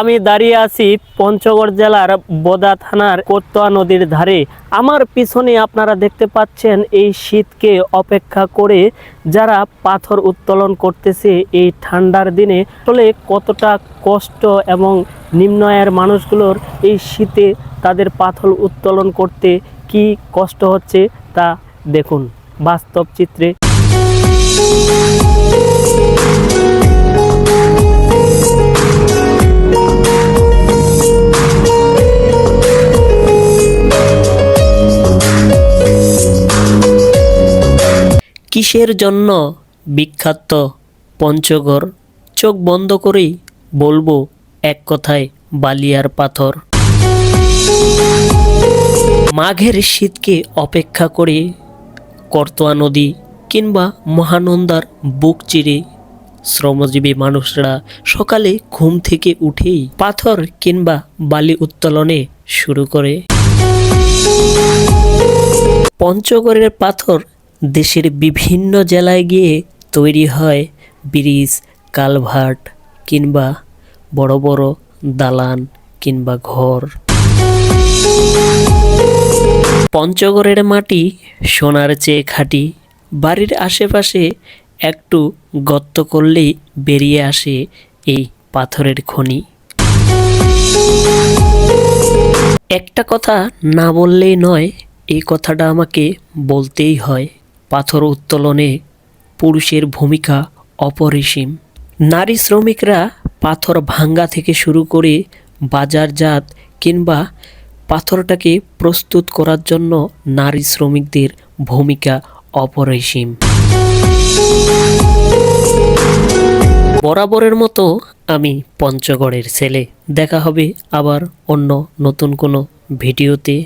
আমি দাঁড়িয়ে আছি পঞ্চগড় জেলার বোদা থানার কোতোয়া নদীর ধারে। আমার পিছনে আপনারা দেখতে পাচ্ছেন এই শীতকে অপেক্ষা করে যারা পাথর উত্তোলন করতেছে এই ঠান্ডার দিনে। আসলে কতটা কষ্ট এবং নিম্ন আয়ের মানুষগুলোর এই শীতে তাদের পাথর উত্তোলন করতে কি কষ্ট হচ্ছে তা দেখুন বাস্তব চিত্রে। কিসের জন্য বিখ্যাত পঞ্চগড়? চোখ বন্ধ করেই বলবো এক কথায়, বালিয়ার পাথর। মাঘের শীতকে অপেক্ষা করে করতোয়া নদী কিংবা মহানন্দার বুক চিরে শ্রমজীবী মানুষরা সকালে ঘুম থেকে উঠেই পাথর কিংবা বালি উত্তোলনে শুরু করে। পঞ্চগড়ের পাথর দেশের বিভিন্ন জেলায় গিয়ে তৈরি হয় ব্রিজ, কালভার্ট কিংবা বড় বড় দালান কিংবা ঘর। পঞ্চগড়ের মাটি সোনার চেয়ে খাঁটি। বাড়ির আশেপাশে একটু গর্ত করলেই বেরিয়ে আসে এই পাথরের খনি। একটা কথা না বললেই নয়, এই কথাটা আমাকে বলতেই হয়। পাথর উত্তোলনে পুরুষের ভূমিকা অপরিসীম। নারী শ্রমিকরা পাথর ভাঙ্গা থেকে শুরু করে বাজারজাত কিংবা পাথরটাকে প্রস্তুত করার জন্য নারী শ্রমিকদের ভূমিকা অপরিসীম। বরাবরের মতো আমি পঞ্চগড়ের ছেলে। দেখা হবে আবার অন্য নতুন কোনো ভিডিওতে।